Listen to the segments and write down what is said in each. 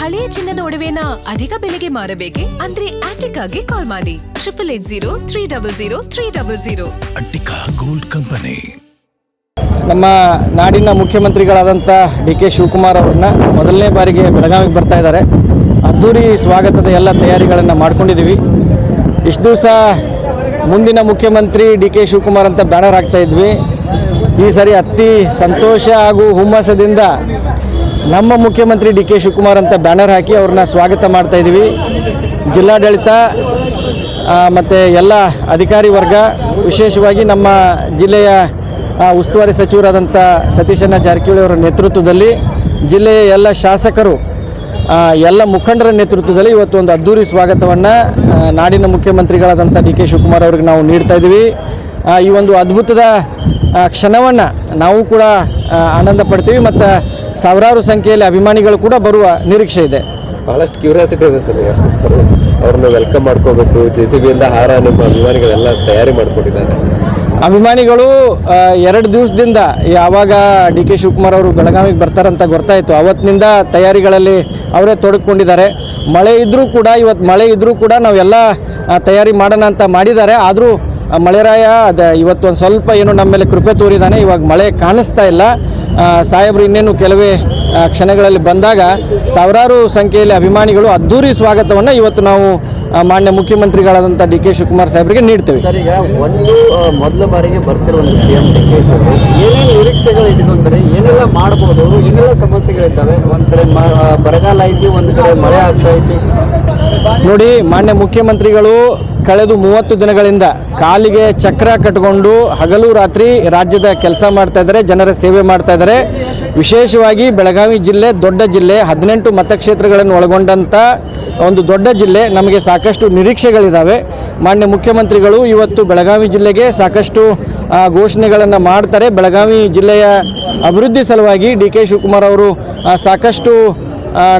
ಹಳೆಯ ಚಿನ್ನದ ಒಡವೆನ ಅಧಿಕ ಬೆಲೆಗೆ ಮಾರಬೇಕೆ ಅಂದ್ರೆ ಆಟಿಕಾಗೆ ಕಾಲ್ ಮಾಡಿ 880300 ಅಟ್ಟಿಕಾ ಗೋಲ್ಡ್ ಕಂಪನಿ. ನಮ್ಮ ನಾಡಿನ ಮುಖ್ಯಮಂತ್ರಿಗಳಾದಂಥ ಡಿ ಕೆ ಶಿವಕುಮಾರ್ ಅವ್ರನ್ನ ಮೊದಲನೇ ಬಾರಿಗೆ ಬೆಳಗಾವಿಗೆ ಬರ್ತಾ ಇದ್ದಾರೆ. ಅದ್ದೂರಿ ಸ್ವಾಗತದ ಎಲ್ಲ ತಯಾರಿಗಳನ್ನು ಮಾಡ್ಕೊಂಡಿದ್ದೀವಿ. ಇಷ್ಟು ದಿವಸ ಮುಂದಿನ ಮುಖ್ಯಮಂತ್ರಿ ಡಿ ಕೆ ಶಿವಕುಮಾರ್ ಅಂತ ಬ್ಯಾನರ್ ಹಾಕ್ತಾ ಇದ್ವಿ. ಈ ಸರಿ ಅತಿ ಸಂತೋಷ ಹಾಗೂ ಹುಮ್ಮಸದಿಂದ ನಮ್ಮ ಮುಖ್ಯಮಂತ್ರಿ ಡಿ ಕೆ ಶಿವಕುಮಾರ್ ಅಂತ ಬ್ಯಾನರ್ ಹಾಕಿ ಅವ್ರನ್ನ ಸ್ವಾಗತ ಮಾಡ್ತಾ ಇದ್ದೀವಿ. ಜಿಲ್ಲಾಡಳಿತ ಮತ್ತು ಎಲ್ಲ ಅಧಿಕಾರಿ ವರ್ಗ, ವಿಶೇಷವಾಗಿ ನಮ್ಮ ಜಿಲ್ಲೆಯ ಉಸ್ತುವಾರಿ ಸಚಿವರಾದಂಥ ಸತೀಶಣ್ಣ ಜಾರಕಿಹೊಳಿ ಅವರ ನೇತೃತ್ವದಲ್ಲಿ ಜಿಲ್ಲೆಯ ಎಲ್ಲ ಶಾಸಕರು, ಎಲ್ಲ ಮುಖಂಡರ ನೇತೃತ್ವದಲ್ಲಿ ಇವತ್ತು ಒಂದು ಅದ್ದೂರಿ ಸ್ವಾಗತವನ್ನು ನಾಡಿನ ಮುಖ್ಯಮಂತ್ರಿಗಳಾದಂಥ ಡಿ ಕೆ ಶಿವಕುಮಾರ್ ಅವ್ರಿಗೆ ನಾವು ನೀಡ್ತಾ ಇದ್ದೀವಿ. ಈ ಒಂದು ಅದ್ಭುತದ ಕ್ಷಣವನ್ನು ನಾವು ಕೂಡ ಆನಂದ ಪಡ್ತೀವಿ ಮತ್ತು ಸಾವಿರಾರು ಸಂಖ್ಯೆಯಲ್ಲಿ ಅಭಿಮಾನಿಗಳು ಕೂಡ ಬರುವ ನಿರೀಕ್ಷೆ ಇದೆ. ಬಹಳಷ್ಟು ಕ್ಯೂರಿಯಾಸಿಟಿ ಇದೆ ಸರ್. ಅವ್ರನ್ನ ವೆಲ್ಕಮ್ ಮಾಡ್ಕೋಬೇಕು. JCB ಇಂದ ಹಾರ ನಿಮ್ಮ ಅಭಿಮಾನಿಗಳೆಲ್ಲ ತಯಾರಿ ಮಾಡ್ಕೊಂಡಿದ್ದಾರೆ. ಅಭಿಮಾನಿಗಳು 2 ದಿವಸದಿಂದ ಯಾವಾಗ ಡಿ ಕೆ ಶಿವಕುಮಾರ್ ಅವರು ಬೆಳಗಾವಿಗೆ ಬರ್ತಾರಂತ ಗೊತ್ತಾಯಿತು, ಅವತ್ತಿನಿಂದ ತಯಾರಿಗಳಲ್ಲಿ ಅವರೇ ತೊಡಗಿಕೊಂಡಿದ್ದಾರೆ. ಮಳೆ ಇದ್ದರೂ ಕೂಡ, ಇವತ್ತು ಮಳೆ ಇದ್ದರೂ ಕೂಡ ನಾವೆಲ್ಲ ತಯಾರಿ ಮಾಡೋಣ ಅಂತ ಮಾಡಿದ್ದಾರೆ. ಆದರೂ ಮಳೆರಾಯ ಇವತ್ತು ಒಂದು ಸ್ವಲ್ಪ ಏನು ನಮ್ಮ ಮೇಲೆ ಕೃಪೆ ತೋರಿದ್ದಾನೆ. ಇವಾಗ ಮಳೆ ಕಾಣಿಸ್ತಾ ಇಲ್ಲ. ಸಾಹೇಬರು ಇನ್ನೇನು ಕೆಲವೇ ಕ್ಷಣಗಳಲ್ಲಿ ಬಂದಾಗ ಸಾವಿರಾರು ಸಂಖ್ಯೆಯಲ್ಲಿ ಅಭಿಮಾನಿಗಳು ಅದ್ದೂರಿ ಸ್ವಾಗತವನ್ನು ಇವತ್ತು ನಾವು ಮಾನ್ಯ ಮುಖ್ಯಮಂತ್ರಿಗಳಾದಂಥ ಡಿ ಕೆ ಶಿವಕುಮಾರ್ ಸಾಹೇಬರಿಗೆ ನೀಡ್ತೇವೆ. ಸರ್, ಈಗ ಮೊದಲ ಬಾರಿಗೆ ಬರ್ತಿರೋ ಒಂದು CM ಡಿ ಕೆ ಸರ್, ಏನೇನು ನಿರೀಕ್ಷೆಗಳು ಇಟ್ಕೊಂತಾರೆ, ಏನೆಲ್ಲ ಮಾಡ್ಬೋದು, ಅವರು ಏನೆಲ್ಲ ಸಮಸ್ಯೆಗಳಿದ್ದಾವೆ? ಒಂದು ಕಡೆ ಬರಗಾಲ ಐತಿ, ಒಂದು ಕಡೆ ಮಳೆ ಆಗ್ತಾ ಐತಿ. ನೋಡಿ, ಮಾನ್ಯ ಮುಖ್ಯಮಂತ್ರಿಗಳು ಕಳೆದ 30 ದಿನಗಳಿಂದ ಕಾಲಿಗೆ ಚಕ್ರ ಕಟ್ಟಿಕೊಂಡು ಹಗಲು ರಾತ್ರಿ ರಾಜ್ಯದ ಕೆಲಸ ಮಾಡ್ತಾ ಇದ್ದಾರೆ, ಜನರ ಸೇವೆ ಮಾಡ್ತಾ ಇದ್ದಾರೆ. ವಿಶೇಷವಾಗಿ ಬೆಳಗಾವಿ ಜಿಲ್ಲೆ ದೊಡ್ಡ ಜಿಲ್ಲೆ, 18 ಮತಕ್ಷೇತ್ರಗಳನ್ನು ಒಳಗೊಂಡಂಥ ಒಂದು ದೊಡ್ಡ ಜಿಲ್ಲೆ. ನಮಗೆ ಸಾಕಷ್ಟು ನಿರೀಕ್ಷೆಗಳಿದ್ದಾವೆ. ಮಾನ್ಯ ಮುಖ್ಯಮಂತ್ರಿಗಳು ಇವತ್ತು ಬೆಳಗಾವಿ ಜಿಲ್ಲೆಗೆ ಸಾಕಷ್ಟು ಘೋಷಣೆಗಳನ್ನು ಮಾಡ್ತಾರೆ. ಬೆಳಗಾವಿ ಜಿಲ್ಲೆಯ ಅಭಿವೃದ್ಧಿ ಸಲುವಾಗಿ ಡಿ ಕೆ ಶಿವಕುಮಾರ್ ಅವರು ಸಾಕಷ್ಟು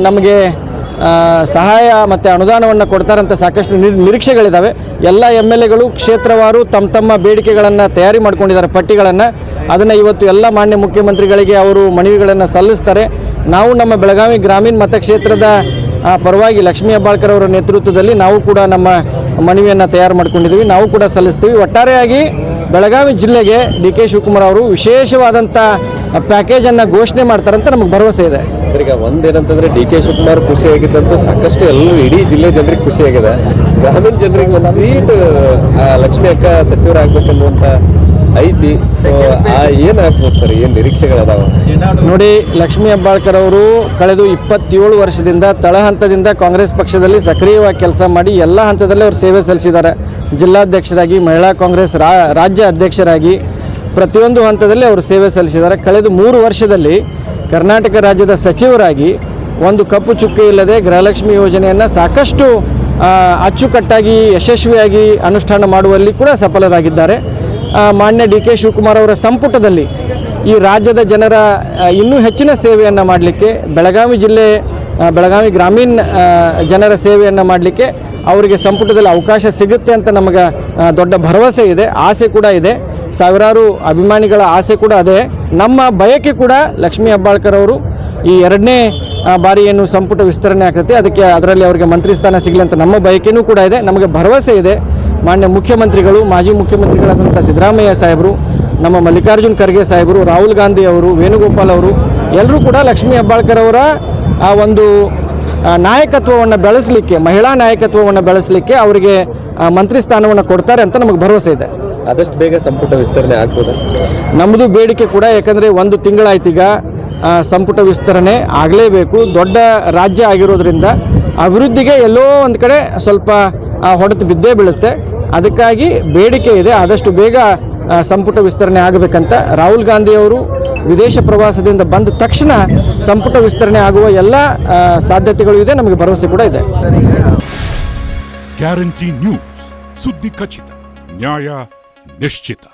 ನಮಗೆ ಸಹಾಯ ಮತ್ತು ಅನುದಾನವನ್ನು ಕೊಡ್ತಾರಂತ ಸಾಕಷ್ಟು ನಿರೀಕ್ಷೆಗಳಿದ್ದಾವೆ. ಎಲ್ಲ MLAಗಳು ಕ್ಷೇತ್ರವಾರು ತಮ್ಮ ಬೇಡಿಕೆಗಳನ್ನು ತಯಾರಿ ಮಾಡ್ಕೊಂಡಿದ್ದಾರೆ, ಪಟ್ಟಿಗಳನ್ನು. ಅದನ್ನು ಇವತ್ತು ಎಲ್ಲ ಮಾನ್ಯ ಮುಖ್ಯಮಂತ್ರಿಗಳಿಗೆ ಅವರು ಮನವಿಗಳನ್ನು ಸಲ್ಲಿಸ್ತಾರೆ. ನಾವು ನಮ್ಮ ಬೆಳಗಾವಿ ಗ್ರಾಮೀಣ ಮತಕ್ಷೇತ್ರದ ಪರವಾಗಿ ಲಕ್ಷ್ಮೀ ಹೆಬ್ಬಾಳ್ಕರ್ ಅವರ ನೇತೃತ್ವದಲ್ಲಿ ನಾವು ಕೂಡ ನಮ್ಮ ಮನವಿಯನ್ನು ತಯಾರು ಮಾಡ್ಕೊಂಡಿದ್ದೀವಿ, ನಾವು ಕೂಡ ಸಲ್ಲಿಸ್ತೀವಿ. ಒಟ್ಟಾರೆಯಾಗಿ ಬೆಳಗಾವಿ ಜಿಲ್ಲೆಗೆ ಡಿ ಕೆ ಶಿವಕುಮಾರ್ ಅವರು ವಿಶೇಷವಾದಂಥ ಪ್ಯಾಕೇಜನ್ನು ಘೋಷಣೆ ಮಾಡ್ತಾರಂತ ನಮಗೆ ಭರವಸೆ ಇದೆ. ಸರ್, ಈಗ ಒಂದೇನಂತಂದ್ರೆ ಡಿ ಕೆ ಶಿವಕುಮಾರ್ ಖುಷಿಯಾಗಿದ್ದಂತೂ ಸಾಕಷ್ಟು ಎಲ್ಲರೂ ಇಡೀ ಜಿಲ್ಲೆ ಜನರಿಗೆ ಖುಷಿಯಾಗಿದೆ. ಗ್ರಾಮೀಣ ಜನರಿಗೆ ಒಂದು ಟ್ರೀಟ್ ಲಕ್ಷ್ಮಿ ಅಕ್ಕ ಸಚಿವರಾಗಬೇಕನ್ನುವಂಥ ಐತಿ. ಸೊ ಏನಾಗ್ಬೋದು ಸರ್, ಏನು ನಿರೀಕ್ಷೆಗಳದಾವ? ನೋಡಿ, ಲಕ್ಷ್ಮೀ ಹೆಬ್ಬಾಳ್ಕರ್ ಅವರು ಕಳೆದ 27 ವರ್ಷದಿಂದ ತಳಹಂತದಿಂದ ಕಾಂಗ್ರೆಸ್ ಪಕ್ಷದಲ್ಲಿ ಸಕ್ರಿಯವಾಗಿ ಕೆಲಸ ಮಾಡಿ ಎಲ್ಲ ಹಂತದಲ್ಲಿ ಅವರು ಸೇವೆ ಸಲ್ಲಿಸಿದ್ದಾರೆ. ಜಿಲ್ಲಾಧ್ಯಕ್ಷರಾಗಿ, ಮಹಿಳಾ ಕಾಂಗ್ರೆಸ್ ರಾಜ್ಯ ಅಧ್ಯಕ್ಷರಾಗಿ ಪ್ರತಿಯೊಂದು ಹಂತದಲ್ಲಿ ಅವರು ಸೇವೆ ಸಲ್ಲಿಸಿದ್ದಾರೆ. ಕಳೆದ 3 ವರ್ಷದಲ್ಲಿ ಕರ್ನಾಟಕ ರಾಜ್ಯದ ಸಚಿವರಾಗಿ ಒಂದು ಕಪ್ಪು ಚುಕ್ಕೆ ಇಲ್ಲದೆ ಗೃಹಲಕ್ಷ್ಮಿ ಯೋಜನೆಯನ್ನು ಸಾಕಷ್ಟು ಅಚ್ಚುಕಟ್ಟಾಗಿ ಯಶಸ್ವಿಯಾಗಿ ಅನುಷ್ಠಾನ ಮಾಡುವಲ್ಲಿ ಕೂಡ ಸಫಲರಾಗಿದ್ದಾರೆ. ಮಾನ್ಯ ಡಿ ಕೆ ಶಿವಕುಮಾರ್ ಅವರ ಸಂಪುಟದಲ್ಲಿ ಈ ರಾಜ್ಯದ ಜನರ ಇನ್ನೂ ಹೆಚ್ಚಿನ ಸೇವೆಯನ್ನು ಮಾಡಲಿಕ್ಕೆ, ಬೆಳಗಾವಿ ಜಿಲ್ಲೆ ಬೆಳಗಾವಿ ಗ್ರಾಮೀಣ ಜನರ ಸೇವೆಯನ್ನು ಮಾಡಲಿಕ್ಕೆ ಅವರಿಗೆ ಸಂಪುಟದಲ್ಲಿ ಅವಕಾಶ ಸಿಗುತ್ತೆ ಅಂತ ನಮಗೆ ದೊಡ್ಡ ಭರವಸೆ ಇದೆ, ಆಸೆ ಕೂಡ ಇದೆ. ಸಾವಿರಾರು ಅಭಿಮಾನಿಗಳ ಆಸೆ ಕೂಡ ಅದೇ. ನಮ್ಮ ಬಯಕೆ ಕೂಡ ಲಕ್ಷ್ಮೀ ಹೆಬ್ಬಾಳ್ಕರ್ ಅವರು ಈ 2ನೇ ಬಾರಿ ಏನು ಸಂಪುಟ ವಿಸ್ತರಣೆ ಆಗ್ತೈತೆ ಅದರಲ್ಲಿ ಅವರಿಗೆ ಮಂತ್ರಿ ಸ್ಥಾನ ಸಿಗಲಿ ಅಂತ ನಮ್ಮ ಬಯಕೆಯೂ ಕೂಡ ಇದೆ. ನಮಗೆ ಭರವಸೆ ಇದೆ. ಮಾನ್ಯ ಮುಖ್ಯಮಂತ್ರಿಗಳು, ಮಾಜಿ ಮುಖ್ಯಮಂತ್ರಿಗಳಾದಂಥ ಸಿದ್ದರಾಮಯ್ಯ ಸಾಹೇಬರು, ನಮ್ಮ ಮಲ್ಲಿಕಾರ್ಜುನ್ ಖರ್ಗೆ ಸಾಹೇಬರು, ರಾಹುಲ್ ಗಾಂಧಿ ಅವರು, ವೇಣುಗೋಪಾಲ್ ಅವರು ಎಲ್ಲರೂ ಕೂಡ ಲಕ್ಷ್ಮೀ ಹೆಬ್ಬಾಳ್ಕರ್ ಅವರ ಆ ಒಂದು ನಾಯಕತ್ವವನ್ನು ಬೆಳೆಸಲಿಕ್ಕೆ, ಮಹಿಳಾ ನಾಯಕತ್ವವನ್ನು ಬೆಳೆಸಲಿಕ್ಕೆ ಅವರಿಗೆ ಮಂತ್ರಿ ಸ್ಥಾನವನ್ನು ಕೊಡ್ತಾರೆ ಅಂತ ನಮಗೆ ಭರವಸೆ ಇದೆ. ಆದಷ್ಟು ಬೇಗ ಸಂಪುಟ ವಿಸ್ತರಣೆ ಆಗ್ಬೋದಾ? ನಮ್ಮದು ಬೇಡಿಕೆ ಕೂಡ, ಯಾಕಂದರೆ 1 ತಿಂಗಳಾಯ್ತು ಈಗ ಸಂಪುಟ ವಿಸ್ತರಣೆ ಆಗಲೇಬೇಕು. ದೊಡ್ಡ ರಾಜ್ಯ ಆಗಿರೋದ್ರಿಂದ ಅಭಿವೃದ್ಧಿಗೆ ಎಲ್ಲೋ ಒಂದು ಕಡೆ ಸ್ವಲ್ಪ ಹೊಡೆತು ಬಿದ್ದೇ ಬೀಳುತ್ತೆ. ಅದಕ್ಕಾಗಿ ಬೇಡಿಕೆ ಇದೆ, ಆದಷ್ಟು ಬೇಗ ಸಂಪುಟ ವಿಸ್ತರಣೆ ಆಗಬೇಕಂತ. ರಾಹುಲ್ ಗಾಂಧಿ ಅವರು ವಿದೇಶ ಪ್ರವಾಸದಿಂದ ಬಂದ ತಕ್ಷಣ ಸಂಪುಟ ವಿಸ್ತರಣೆ ಆಗುವ ಎಲ್ಲ ಸಾಧ್ಯತೆಗಳು ಇದೆ, ನಮಗೆ ಭರವಸೆ ಕೂಡ ಇದೆ. ಗ್ಯಾರಂಟಿ ನ್ಯೂಸ್, ಸುದ್ದಿ ಖಚಿತ, ನ್ಯಾಯ ನಿಶ್ಚಿತ.